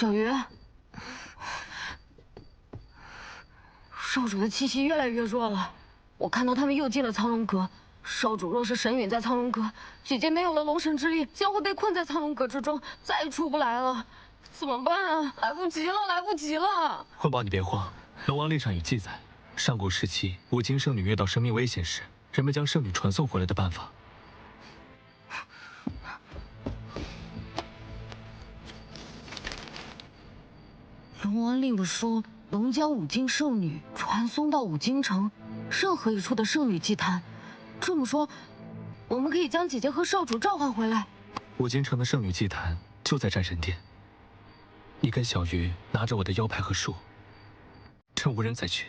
小鱼，少主的气息越来越弱了。我看到他们又进了苍龙阁。少主若是神陨在苍龙阁，姐姐没有了龙神之力，将会被困在苍龙阁之中，再也出不来了。怎么办啊？来不及了，来不及了！慧宝，你别慌，龙王令上有记载，上古时期五经圣女遇到生命危险时，人们将圣女传送回来的办法。龙王令说，龙将五经圣女传送到五经城任何一处的圣女祭坛。这么说，我们可以将姐姐和少主召唤回来。五经城的圣女祭坛就在战神殿。你跟小鱼拿着我的腰牌和树，趁无人再去。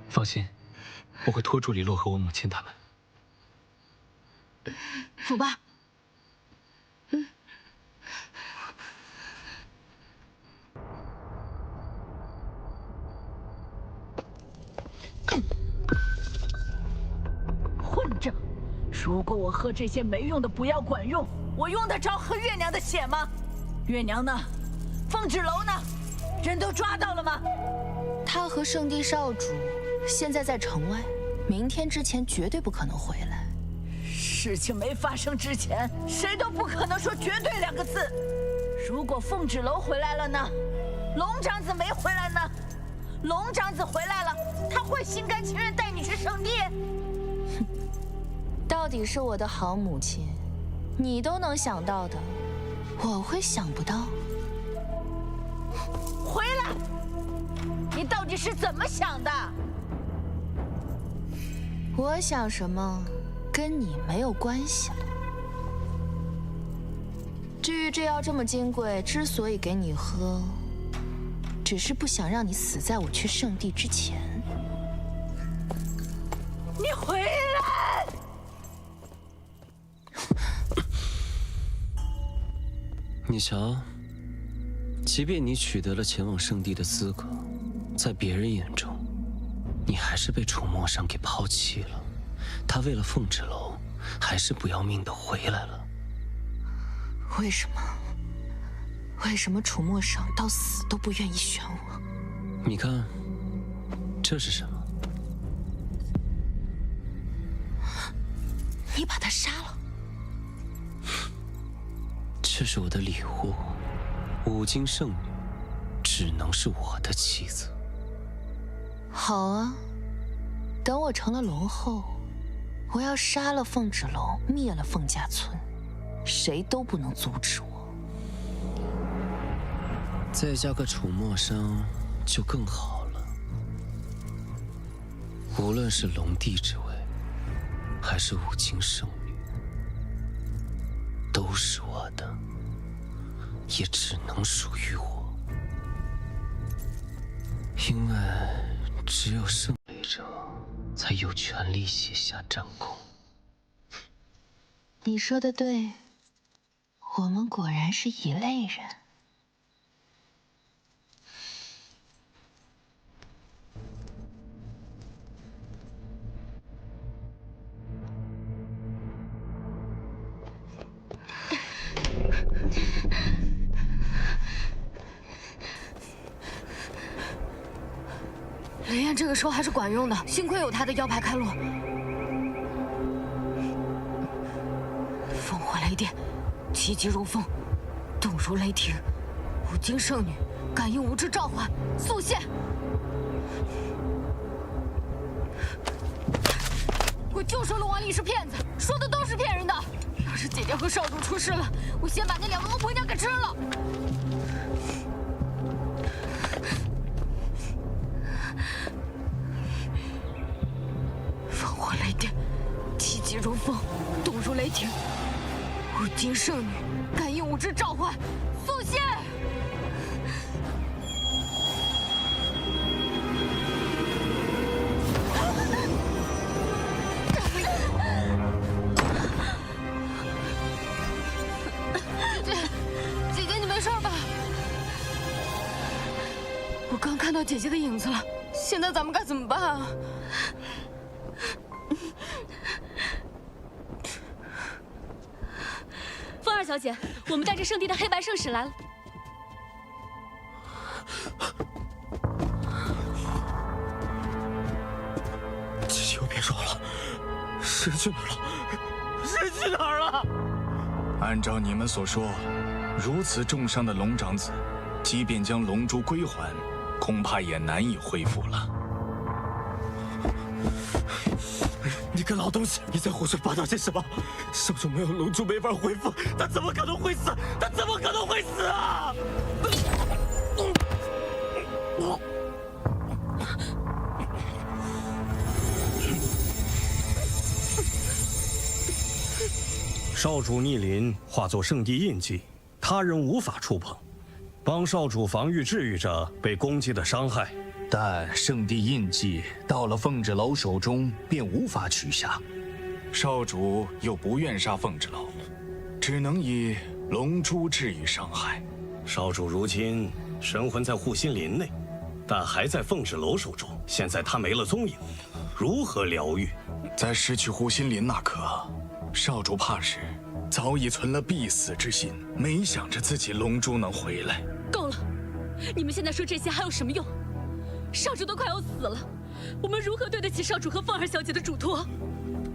放心，我会拖住李洛和我母亲他们。走吧。混账！如果我喝这些没用的补药管用，我用得着喝月娘的血吗？月娘呢？凤芷楼呢？人都抓到了吗？他和圣地少主现在在城外，明天之前绝对不可能回来。事情没发生之前，谁都不可能说绝对2个字。如果凤芷楼回来了呢？龙长子没回来呢？龙长子回来了，他会心甘情愿带你去圣地？到底是我的好母亲，你都能想到的，我会想不到。回来！你到底是怎么想的？我想什么，跟你没有关系了。至于这药这么金贵，之所以给你喝，只是不想让你死在我去圣地之前。你回来！你瞧，即便你取得了前往圣地的资格，在别人眼中，你还是被楚墨裳给抛弃了。他为了凤芷楼，还是不要命的回来了。为什么？为什么楚墨裳到死都不愿意选我？你看，这是什么？你把他杀了？这是我的礼物，五经圣女只能是我的妻子。好啊，等我成了龙后，我要杀了凤芷楼，灭了凤家村，谁都不能阻止我。再加个楚墨裳就更好了。无论是龙帝之位，还是五经圣女，都是我的，也只能属于我。因为只有胜利者才有权利写下战功。你说的对，我们果然是一类人。雷焰这个时候还是管用的，幸亏有他的腰牌开路。烽火雷电，气急如风，动如雷霆。五经圣女，感应无知召唤，速现！我就说龙王令是骗子，说的都是骗人的。要是姐姐和少主出事了，我先把那2个恶婆娘给吃了。烽火雷电，气急如风，动如雷霆。五经圣女，感应无知召唤，速现！姐姐，你没事吧？我刚看到姐姐的影子了，现在咱们该怎么办啊？儿小姐，我们带着圣地的黑白圣使来了。七七又别说了，神去哪儿了？神去哪儿了？按照你们所说，如此重伤的龙长子，即便将龙珠归还，恐怕也难以恢复了。你个老东西，你在胡说八道些什么？少主没有龙珠没法恢复，他怎么可能会死？他怎么可能会死啊！少主逆鳞化作圣地印记，他人无法触碰。帮少主防御治愈着被攻击的伤害。但圣地印记到了凤豸楼手中便无法取下，少主又不愿杀凤豸楼，只能以龙珠治愈伤害。少主如今神魂在护心林内，但还在凤豸楼手中。现在他没了踪影，如何疗愈？在失去护心林那刻，少主怕是早已存了必死之心，没想着自己龙珠能回来。够了！你们现在说这些还有什么用？少主都快要死了，我们如何对得起少主和凤儿小姐的嘱托？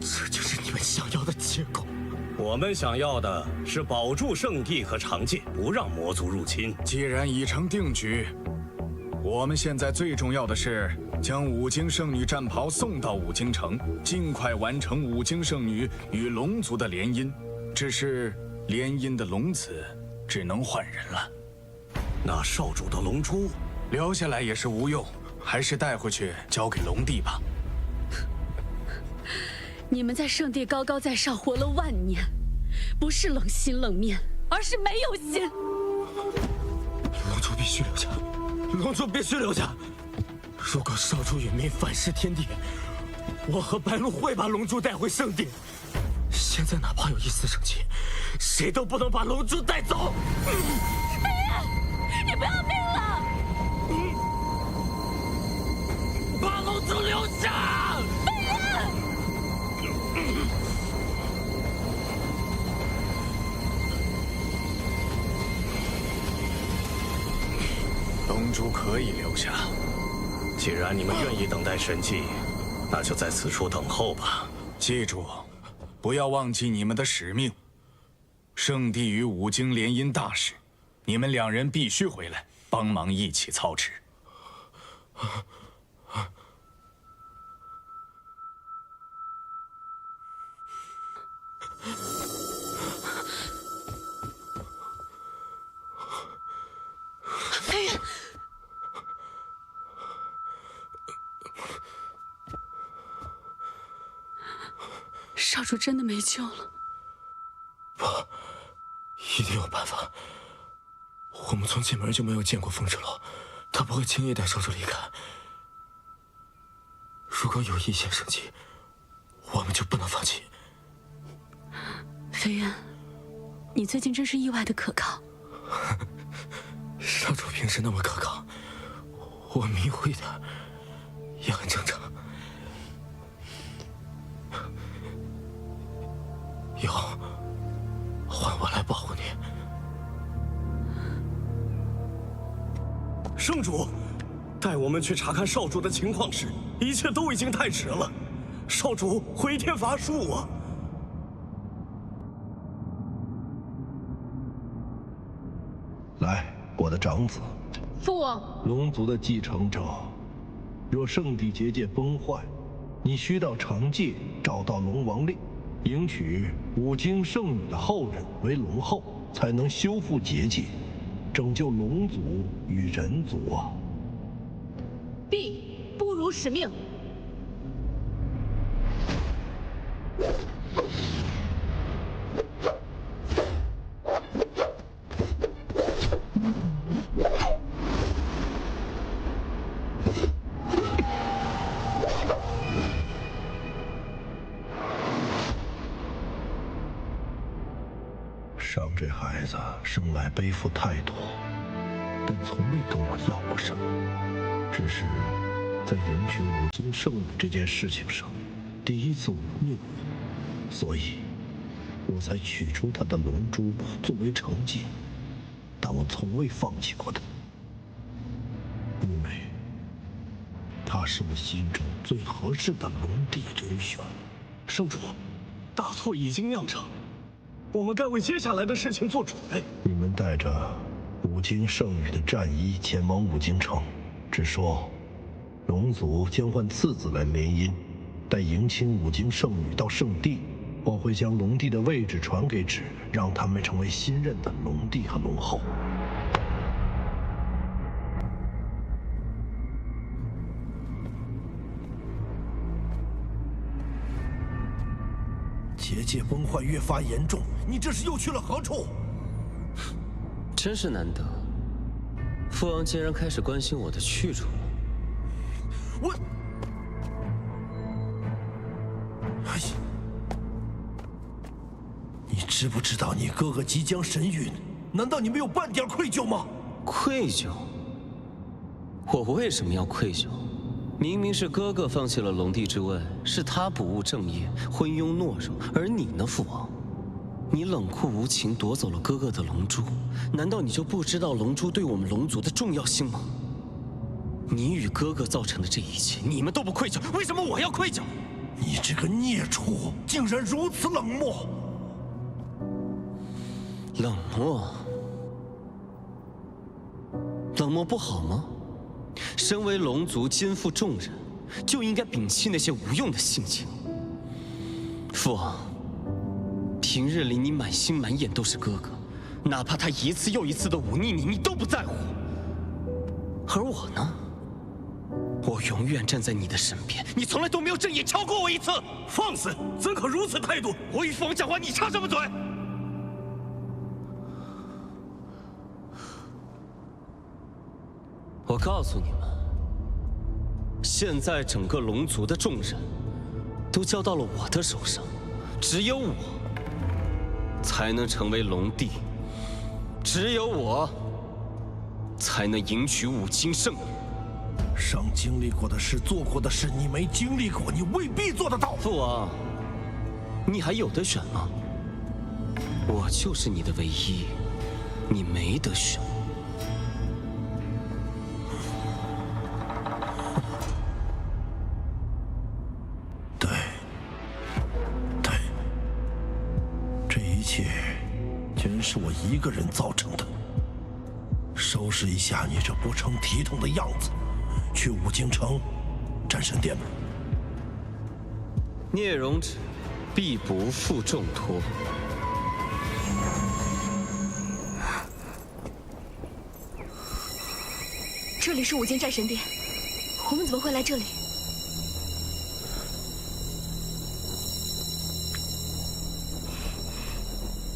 这就是你们想要的结果。我们想要的是保住圣地和长界，不让魔族入侵。既然已成定局，我们现在最重要的是将五经圣女战袍送到五经城，尽快完成五经圣女与龙族的联姻。只是联姻的龙子只能换人了。那少主的龙珠留下来也是无用，还是带回去交给龙帝吧。你们在圣地高高在上活了万年，不是冷心冷面，而是没有心。龙珠必须留下，龙珠必须留下。如果少主殒命反噬天地，我和白鹿会把龙珠带回圣地。现在哪怕有一丝生机，谁都不能把龙珠带走。飞燕，你不要命了！把龙珠留下！飞燕，龙珠可以留下。既然你们愿意等待神迹，那就在此处等候吧。记住，不要忘记你们的使命。圣地与五经联姻大事，你们两人必须回来帮忙一起操持。飞燕，少主真的没救了。一定有办法。我们从进门就没有见过凤豸楼，他不会轻易带少主离开。如果有一线生机，我们就不能放弃。飞燕，你最近真是意外的可靠。少主平时那么可靠，我迷糊一点也很正常。以后换我来保护你。圣主，带我们去查看少主的情况时，一切都已经太迟了。少主回天乏术啊！来，我的长子，父王，龙族的继承者。若圣地结界崩坏，你需到长界找到龙王令，迎娶五经圣女的后人为龙后，才能修复结界，拯救龙族与人族啊！必不辱使命。伤这孩子生来背负太多，但从未跟我要过什么，只是在迎娶五经圣女这件事情上，第一次忤逆我，所以我才取出他的龙珠作为惩戒，但我从未放弃过他，因为他是我心中最合适的龙帝人选。圣主，大错已经酿成，我们该为接下来的事情做准备。你们带着五经圣女的战衣前往五经城，只说龙族将换次子来联姻，待迎亲五经圣女到圣地，我会将龙帝的位置传给芷，让他们成为新任的龙帝和龙后。结界崩坏越发严重，你这是又去了何处？真是难得，父王竟然开始关心我的去处了。我，哎呀，你知不知道你哥哥即将神陨？难道你没有半点愧疚吗？愧疚？我为什么要愧疚？明明是哥哥放弃了龙帝之位，是他不务正业，昏庸懦弱，而你呢，父王？你冷酷无情，夺走了哥哥的龙珠，难道你就不知道龙珠对我们龙族的重要性吗？你与哥哥造成的这一切，你们都不愧疚，为什么我要愧疚？你这个孽畜，竟然如此冷漠！冷漠？冷漠不好吗？身为龙族肩负重任，就应该摒弃那些无用的性情。父王，平日里你满心满眼都是哥哥，哪怕他一次又一次的忤逆你，你都不在乎。而我呢？我永远站在你的身边，你从来都没有正眼瞧过我一次。放肆！怎可如此态度？我与父王讲话，你插什么嘴？我告诉你们，现在整个龙族的重任都交到了我的手上，只有我才能成为龙帝，只有我才能迎娶五经圣女。上经历过的事、做过的事，你没经历过，你未必做得到。父王，你还有得选吗？我就是你的唯一，你没得选。全是我一个人造成的。收拾一下你这不成体统的样子，去五经城战神殿吧。聂荣芷必不负重托。这里是五经战神殿，我们怎么会来这里？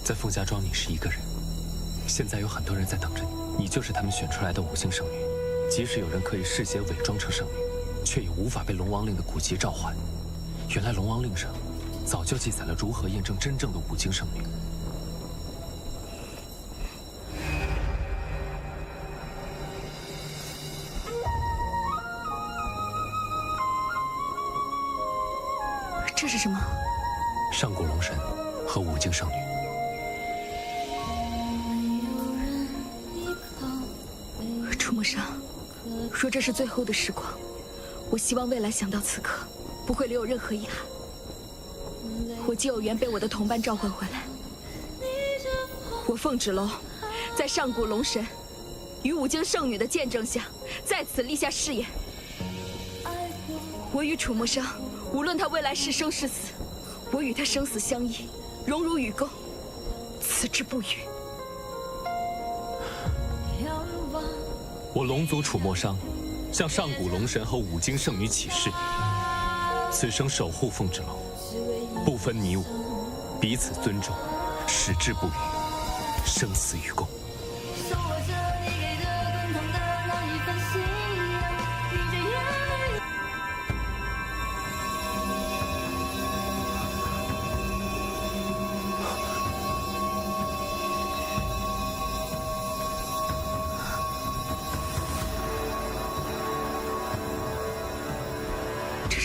在凤家庄，你是一个人。现在有很多人在等着你，你就是他们选出来的五经圣女。即使有人可以事先伪装成圣女，却也无法被龙王令的古籍召唤。原来龙王令上早就记载了如何验证真正的五经圣女。这是什么？上古龙神和五经圣女。楚墨伤，若这是最后的时光，我希望未来想到此刻，不会留有任何遗憾。我既有缘被我的同伴召唤回来，我凤芷楼在上古龙神与五经圣女的见证下，在此立下誓言：我与楚墨伤，无论他未来是生是死，我与他生死相依，荣辱与共，此之不渝。我龙族楚墨伤，向上古龙神和五经圣女起誓，此生守护凤芷楼，不分你我，彼此尊重，矢志不渝，生死与共。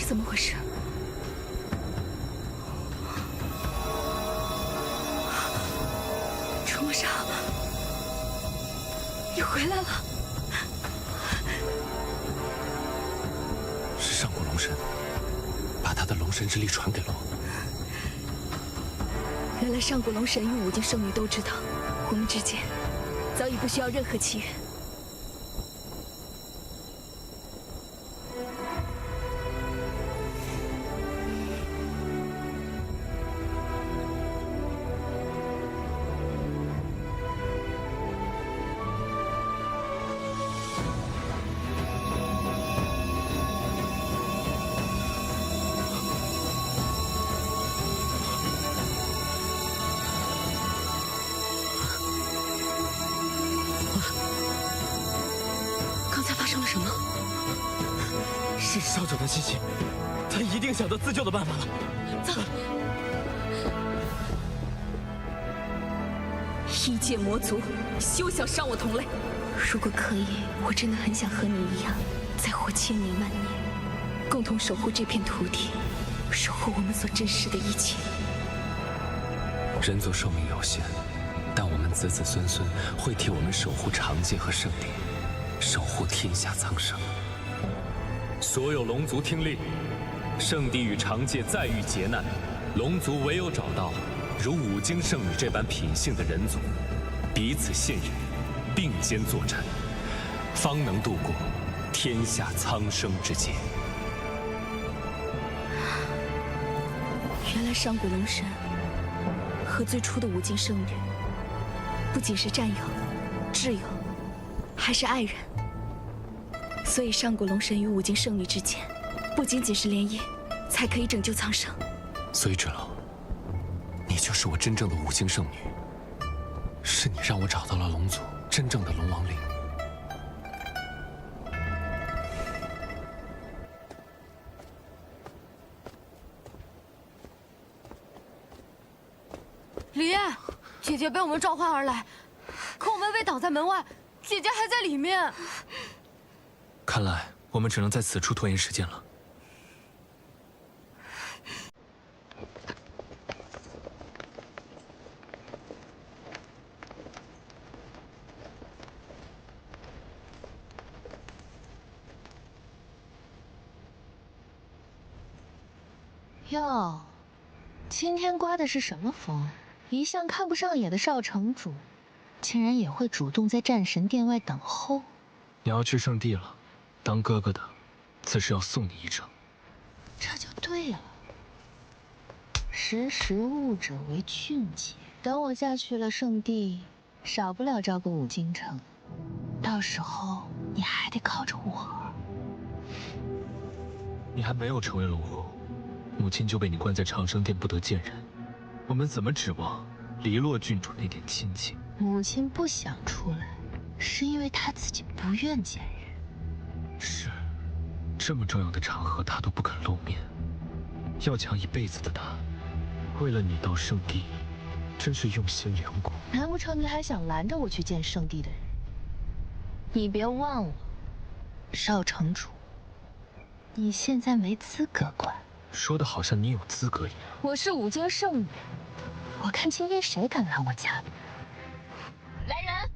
怎么回事？回来了。是上古龙神，把他的龙神之力传给了我。原来上古龙神与五境圣女都知道，我们之间早已不需要任何契约。刚才发生了什么？是少主的机器，他一定想到自救的办法了。走。异界魔族，休想伤我同类！如果可以，我真的很想和你一样，再活千年万年，共同守护这片土地，守护我们所珍视的一切。人族寿命有限，但我们子子孙孙会替我们守护长界和圣地，守护天下苍生。所有龙族听令，圣地与长界再遇劫难，龙族唯有找到如五经圣女这般品性的人族，彼此信任，并肩作战，方能度过天下苍生之劫。原来上古龙神和最初的五境圣女，不仅是战友、挚友，还是爱人。所以上古龙神与五境圣女之间，不仅仅是联姻，才可以拯救苍生。所以芷楼，你就是我真正的五境圣女，是你让我找到了龙族真正的龙王令。李烨，姐姐被我们召唤而来，可我们被挡在门外，姐姐还在里面。看来我们只能在此处拖延时间了。哟，今天刮的是什么风？一向看不上眼的少城主，竟然也会主动在战神殿外等候。你要去圣地了，当哥哥的，自是要送你一程。这就对了。识时务者为俊杰。等我下去了圣地，少不了照顾五京城，到时候你还得靠着我。你还没有成为龙后，母亲就被你关在长生殿不得见人，我们怎么指望黎洛郡主那点亲情？母亲不想出来，是因为她自己不愿见人。是，这么重要的场合她都不肯露面，要讲一辈子的她，为了你到圣地，真是用心良苦。难不成你还想拦着我去见圣地的人？你别忘了，少城主，你现在没资格管。说的好像你有资格一样。我是五经圣女，我看今天谁敢拦我家。来人！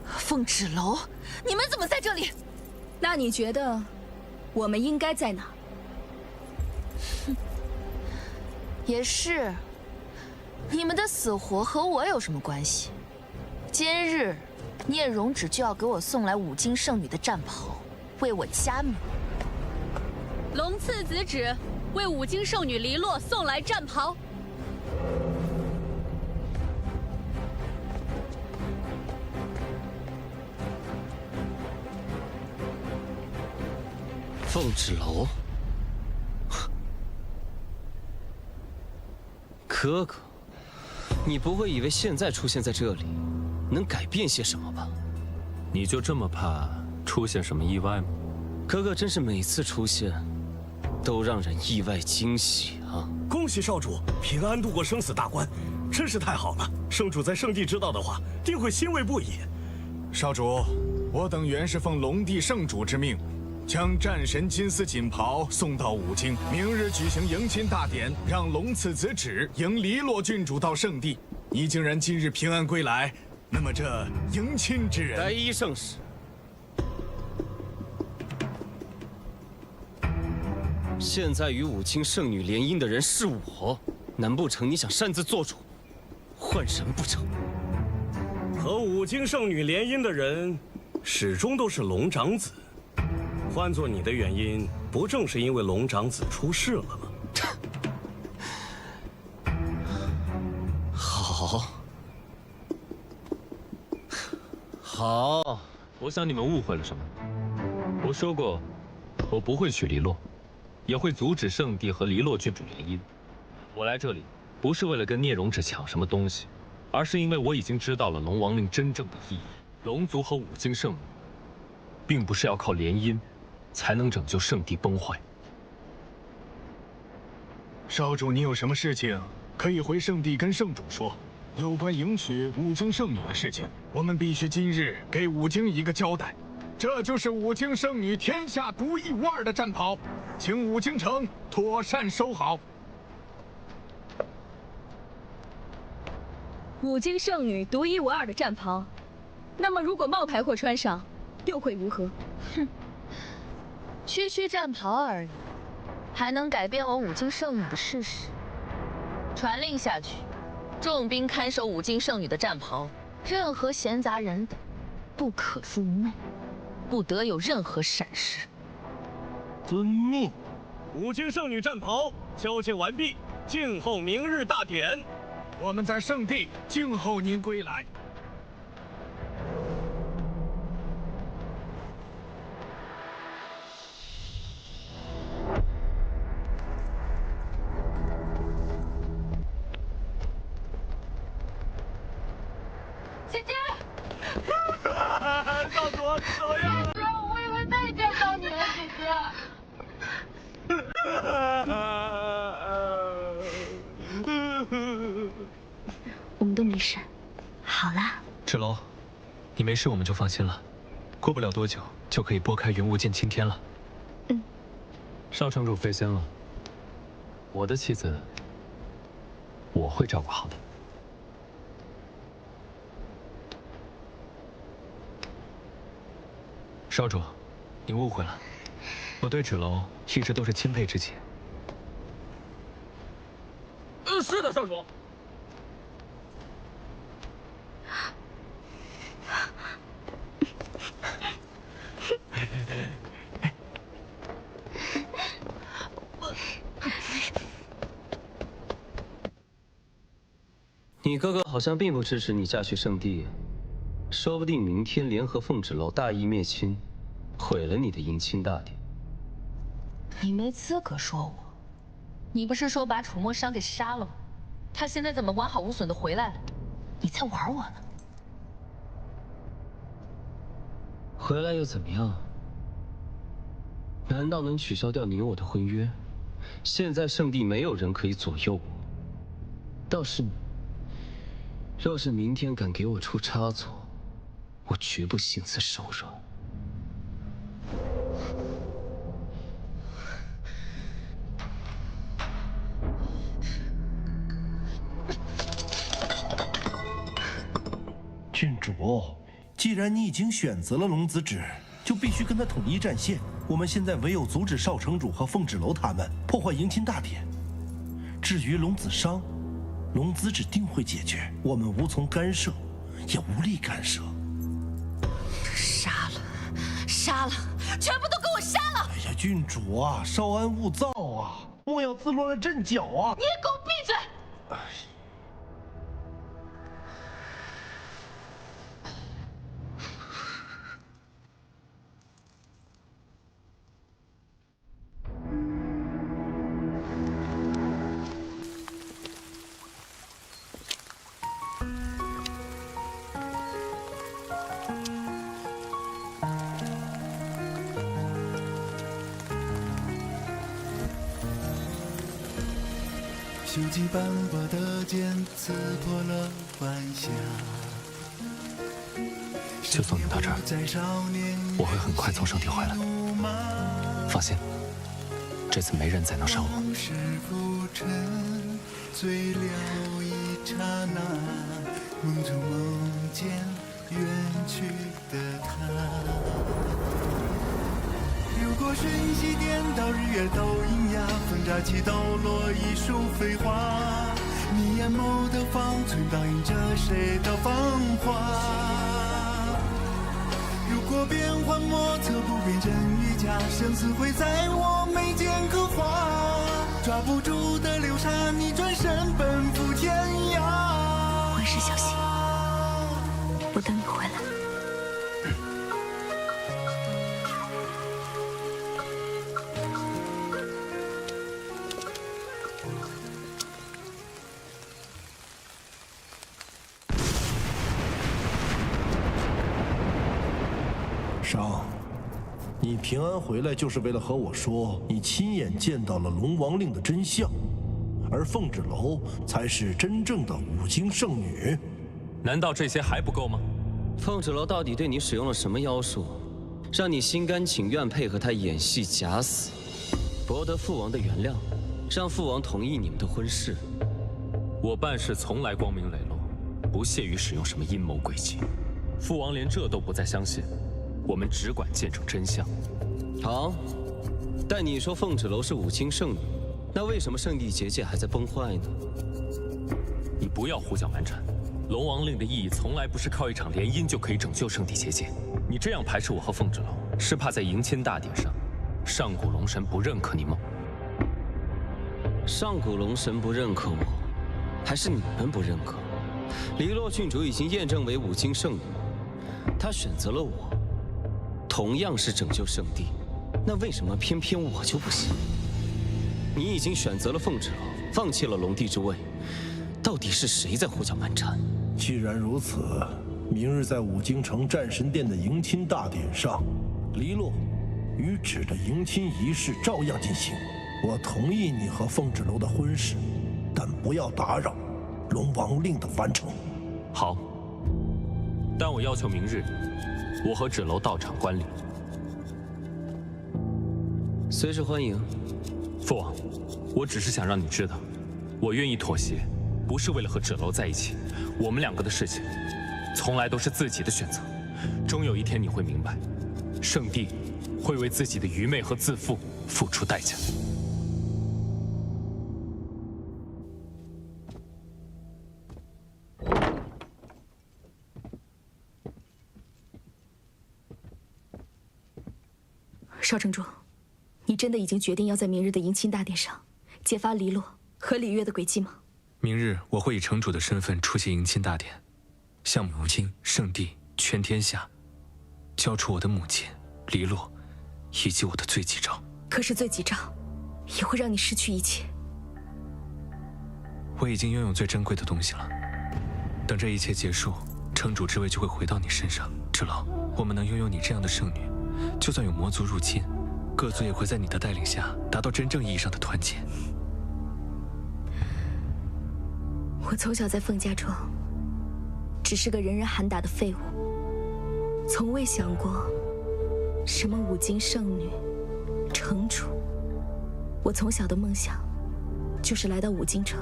凤芷楼，你们怎么在这里？那你觉得我们应该在哪？也是，你们的死活和我有什么关系？今日聂荣芷就要给我送来五经圣女的战袍，为我加冕。龙次子旨，为五经圣女黎洛送来战袍。凤芷楼，哥哥，你不会以为现在出现在这里，能改变些什么吧？你就这么怕出现什么意外吗？哥哥真是每次出现，都让人意外惊喜啊！恭喜少主平安度过生死大关，真是太好了！圣主在圣地知道的话，定会欣慰不已。少主，我等原是奉龙帝圣主之命，将战神金丝锦袍送到五京，明日举行迎亲大典，让龙次子旨迎黎洛郡主到圣地。你竟然今日平安归来，那么这迎亲之人，白衣圣使，现在与五清圣女联姻的人是我，难不成你想擅自做主，换人不成？和五京圣女联姻的人，始终都是龙长子。换做你的原因，不正是因为龙长子出事了吗？好，我想你们误会了什么。我说过，我不会娶黎洛，也会阻止圣帝和黎洛郡主联姻。我来这里不是为了跟聂荣芷抢什么东西，而是因为我已经知道了龙王令真正的意义。龙族和五京圣女，并不是要靠联姻才能拯救圣地崩坏。少主，你有什么事情可以回圣地跟圣主说。有关迎娶五京圣女的事情，我们必须今日给五京一个交代。这就是五京圣女天下独一无二的战袍，请五京城妥善收好。五京圣女独一无二的战袍，那么如果冒牌货穿上，又会如何？哼，区区战袍而已，还能改变我五京圣女的事实？传令下去，重兵看守五京圣女的战袍，任何闲杂人等不可入内，不得有任何闪失。遵命。五京圣女战袍交接完毕，静候明日大典。我们在圣地静候您归来。姐姐，少主怎么样？我以为再见到你了，姐姐。我们都没事，好啦。芷楼，你没事我们就放心了。过不了多久就可以拨开云雾见青天了。嗯。少城主费心了，我的妻子我会照顾好的。少主，你误会了，我对芷楼一直都是钦佩之情。是的，少主。你哥哥好像并不支持你嫁去圣地，说不定明天联合凤芷楼大义灭亲，毁了你的迎亲大典。你没资格说我。你不是说把楚墨商给杀了吗？他现在怎么完好无损的回来了？你在玩我呢？回来又怎么样？难道能取消掉你我的婚约？现在圣地没有人可以左右我，倒是你，若是明天敢给我出差错，我绝不心慈手软。郡主，既然你已经选择了龙子旨，就必须跟他统一战线。我们现在唯有阻止少城主和凤芷楼他们破坏迎亲大典。至于龙子商，龙子旨定会解决，我们无从干涉，也无力干涉。杀了，杀了，全部都给我杀了！哎呀，郡主啊，稍安勿躁啊，莫要自乱了阵脚啊！你也给我闭嘴！锈迹斑驳的剑刺破了晚霞。就送你到这儿，我会很快从圣地回来的。放心，这次没人再能伤我。醉了一刹那，梦中梦见远去的他。如果瞬息颠倒，日月都阴哑，风乍起抖落一束飞花。你眼眸的方寸倒映着谁的芳华？如果变幻莫测，不辨真与假，生死会在我眉间刻画。抓不住的流沙，你转身奔赴天涯。万事小心，我等你回来。商，你平安回来就是为了和我说你亲眼见到了龙王令的真相，而凤芷楼才是真正的五经圣女。难道这些还不够吗？凤芷楼到底对你使用了什么妖术，让你心甘情愿配合他演戏假死，博得父王的原谅，让父王同意你们的婚事？我办事从来光明磊落，不屑于使用什么阴谋诡计。父王连这都不再相信。我们只管见证真相。好，但你说凤芷楼是五经圣女，那为什么圣地结界还在崩坏呢？你不要胡搅蛮缠。龙王令的意义从来不是靠一场联姻就可以拯救圣地结界。你这样排斥我和凤芷楼，是怕在迎亲大典上，上古龙神不认可你吗？上古龙神不认可我，还是你们不认可？黎洛郡主已经验证为五经圣女，她选择了我。同样是拯救圣地，那为什么偏偏我就不行？你已经选择了凤芷楼，放弃了龙帝之位，到底是谁在胡搅蛮缠？既然如此，明日在五京城战神殿的迎亲大典上，黎洛与芷的迎亲仪式照样进行。我同意你和凤芷楼的婚事，但不要打扰龙王令的完成。好，但我要求明日我和芷楼到场观礼。随时欢迎。父王，我只是想让你知道，我愿意妥协，不是为了和芷楼在一起。我们两个的事情，从来都是自己的选择。终有一天你会明白，圣地会为自己的愚昧和自负付出代价。少城主，你真的已经决定要在明日的迎亲大典上揭发黎洛和李月的诡计吗？明日我会以城主的身份出席迎亲大典，向母亲、圣地、全天下交出我的母亲黎洛以及我的罪己诏。可是罪己诏也会让你失去一切。我已经拥有最珍贵的东西了，等这一切结束，城主之位就会回到你身上。芷楼，我们能拥有你这样的圣女，就算有魔族入侵，各族也会在你的带领下达到真正意义上的团结。我从小在凤家庄，只是个人人喊打的废物，从未想过什么五经圣女、城主。我从小的梦想就是来到五经城，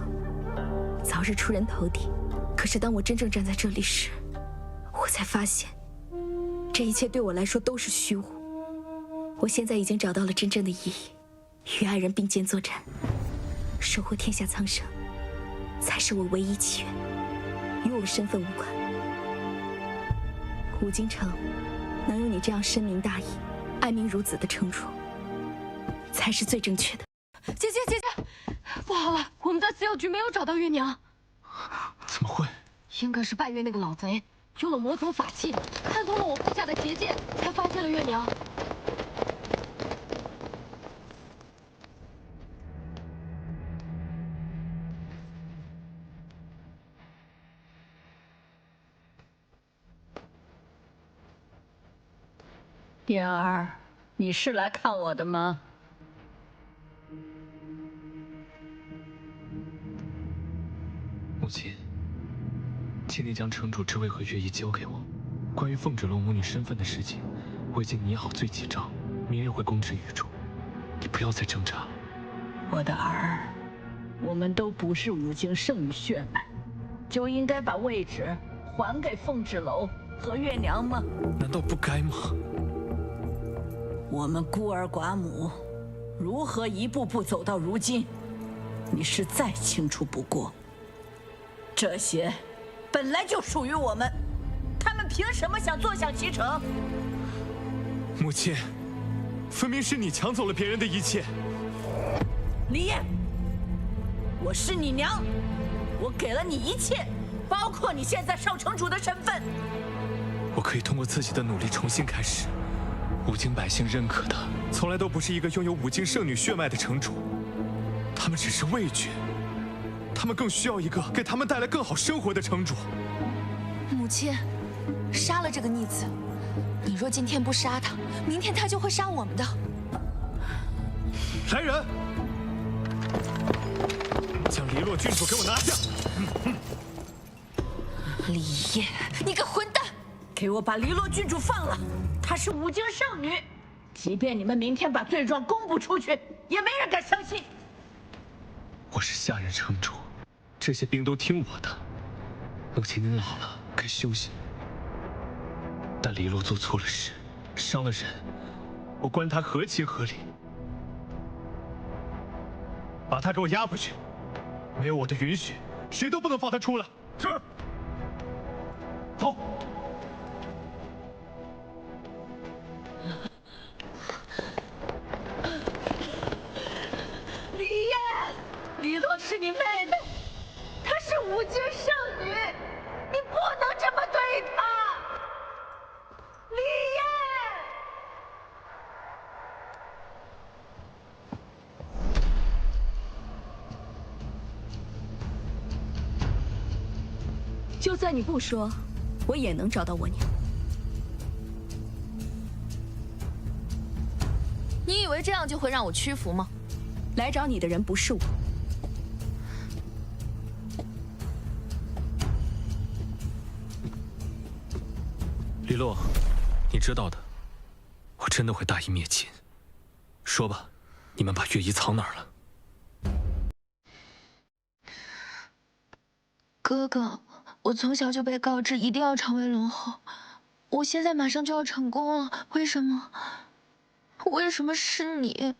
早日出人头地。可是当我真正站在这里时，我才发现，这一切对我来说都是虚无。我现在已经找到了真正的意义，与爱人并肩作战，守护天下苍生，才是我唯一祈愿，与我的身份无关。五京城能有你这样深明大义、爱民如子的城主，才是最正确的。姐姐，不好了，我们在司药局没有找到月娘。怎么会？应该是拜月那个老贼用了魔族法器，看通了我布下的结界，才发现了月娘。燕儿，你是来看我的吗？母亲，请你将城主之位和月仪交给我。关于凤芷楼母女身份的事情，我已经拟好罪己诏，明日会公之于众。你不要再挣扎了。我的儿，我们都不是五经圣女血脉，就应该把位置还给凤芷楼和月娘吗？难道不该吗？我们孤儿寡母，如何一步步走到如今，你是再清楚不过。这些本来就属于我们，他们凭什么想坐享其成？母亲，分明是你抢走了别人的一切。李烨，我是你娘，我给了你一切，包括你现在少城主的身份。我可以通过自己的努力重新开始。五经百姓认可的，从来都不是一个拥有五经圣女血脉的城主，他们只是畏惧，他们更需要一个给他们带来更好生活的城主。母亲，杀了这个逆子，你若今天不杀他，明天他就会杀我们的。来人，将黎洛郡主给我拿下！李烨，你个混蛋！给我把黎洛郡主放了，她是五经圣女，即便你们明天把罪状公布出去，也没人敢相信。我是下任城主，这些兵都听我的。母亲您老了，该休息。但黎洛做错了事，伤了人，我关他合情合理。把他给我押回去，没有我的允许，谁都不能放他出来。是。走。李烨，黎洛是你妹妹，她是五经圣女，你不能这么对她。李烨。就算你不说，我也能找到我娘。你以为这样就会让我屈服吗？来找你的人不是我。黎洛，你知道的，我真的会大义灭亲。说吧，你们把月仪藏哪儿了？哥哥，我从小就被告知一定要成为龙后，我现在马上就要成功了，为什么？为什么是你？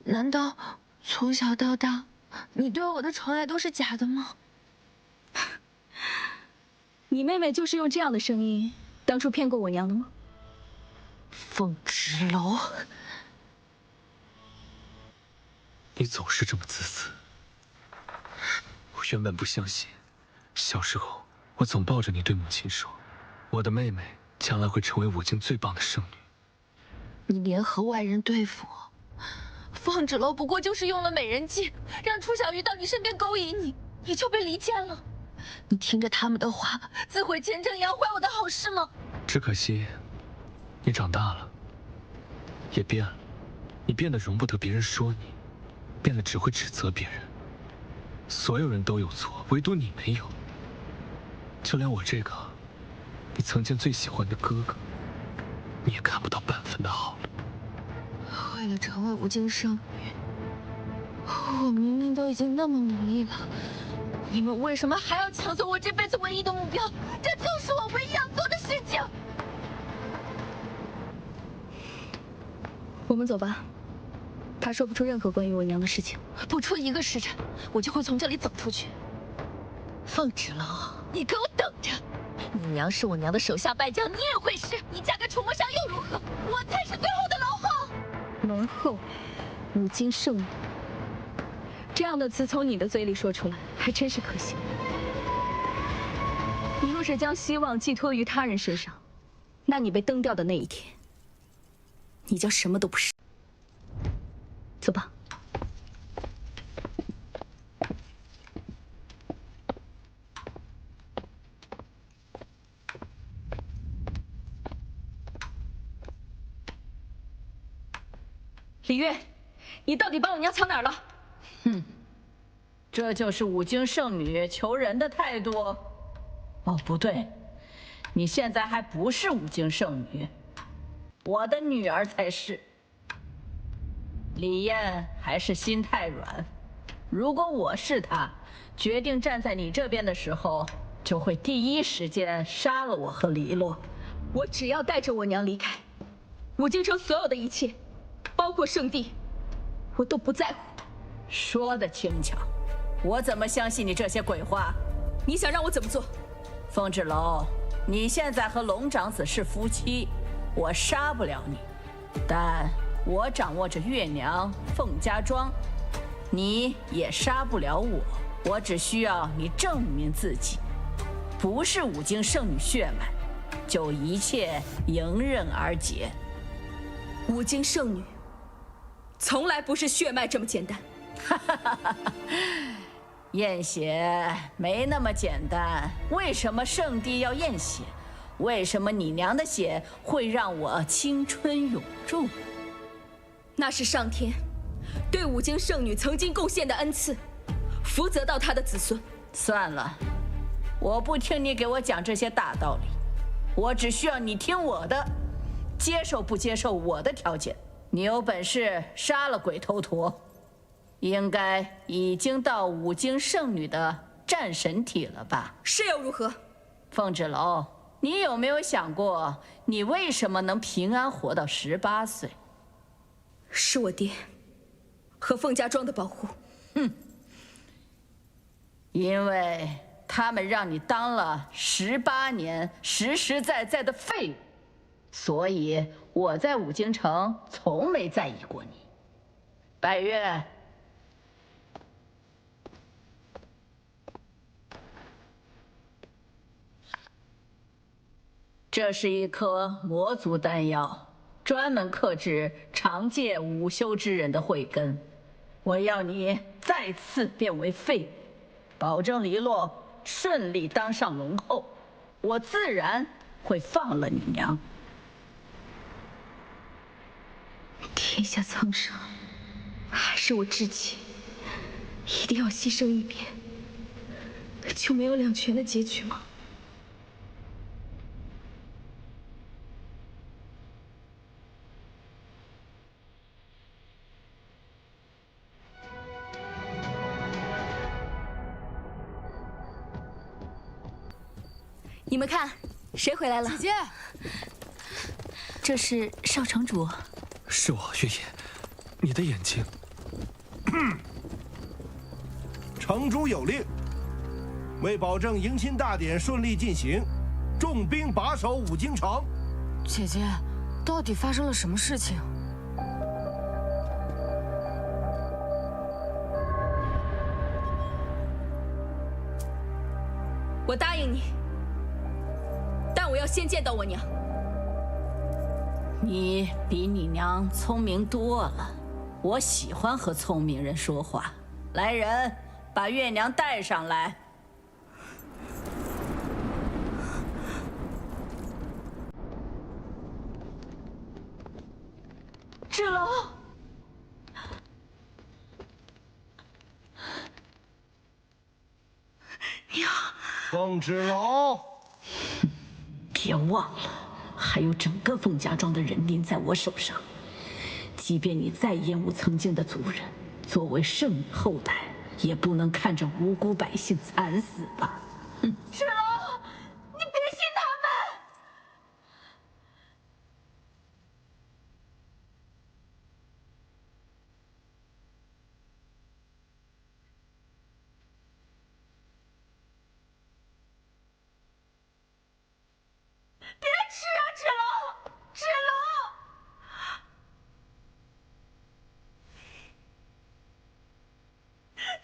难道从小到大，你对我的宠爱都是假的吗？你妹妹就是用这样的声音，当初骗过我娘的吗？凤芷楼，你总是这么自私。我原本不相信，小时候我总抱着你对母亲说，我的妹妹将来会成为五经最棒的圣女。你联合外人对付我，凤芷楼不过就是用了美人计，让楚小鱼到你身边勾引你，你就被离间了。你听着他们的话，自毁前程，养坏我的好事吗？只可惜，你长大了，也变了，你变得容不得别人说你，变得只会指责别人。所有人都有错，唯独你没有。就连我这个你曾经最喜欢的哥哥，你也看不到半分的好了。为了成为五经圣女，我明明都已经那么努力了，你们为什么还要抢走我这辈子唯一的目标？这就是我唯一要做的事情。我们走吧。他说不出任何关于我娘的事情。不出1个时辰，我就会从这里走出去。凤芷楼，你给我等着！你娘是我娘的手下败将，你也会是。你嫁给楚墨裳又如何？我才是最后的龙后。龙后，五经圣女，这样的词从你的嘴里说出来，还真是可惜。你若是将希望寄托于他人身上，那你被蹬掉的那一天，你将什么都不是。走吧。李月，你到底把我娘藏哪儿了？这就是五经圣女求人的态度？哦，不对，你现在还不是五经圣女，我的女儿才是。李嫣还是心太软，如果我是她，决定站在你这边的时候，就会第一时间杀了我和黎洛。我只要带着我娘离开五京城，所有的一切，包括圣地，我都不在乎。说得轻巧，我怎么相信你这些鬼话？你想让我怎么做？凤芷楼，你现在和龙长子是夫妻，我杀不了你，但我掌握着月娘凤家庄，你也杀不了我。我只需要你证明自己不是五经圣女血脉，就一切迎刃而解。五经圣女从来不是血脉这么简单。验血没那么简单，为什么圣地要验血？为什么你娘的血会让我青春永驻？那是上天对五经圣女曾经贡献的恩赐，福泽到她的子孙。算了，我不听你给我讲这些大道理，我只需要你听我的，接受不接受我的条件？你有本事杀了鬼头陀，应该已经到五经圣女的战神体了吧？是又如何？凤芷楼，你有没有想过，你为什么能平安活到18岁？是我爹和凤家庄的保护。因为他们让你当了18年实实在在的废物，所以我在五京城从没在意过你。百越，这是一颗魔族丹药，专门克制长戒午休之人的慧根。我要你再次变为废物，保证黎洛顺利当上龙后，我自然会放了你娘。天下苍生，还是我志气，一定要牺牲一边，就没有两全的结局吗？你们看，谁回来了？姐姐，这是少城主。是我，月夜，你的眼睛。城主有令，为保证迎亲大典顺利进行，重兵把守五京城。姐姐，到底发生了什么事情？我答应你，但我要先见到我娘。你比你娘聪明多了，我喜欢和聪明人说话。来人，把月娘带上来。芷楼，娘。凤芷楼，别忘了，还有整个凤家庄的人命在我手上。即便你再厌恶曾经的族人，作为圣女后代，也不能看着无辜百姓惨死吧？芷楼，你别信他们。别吃啊，芷楼，芷楼。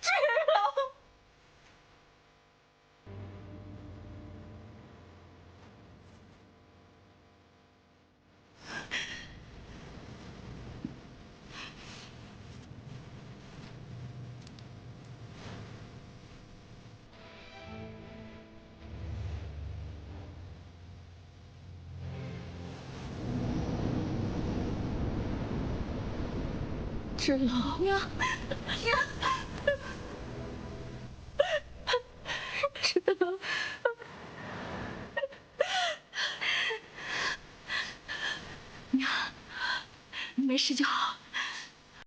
芷楼，芷楼，娘，娘。娘，没事就好。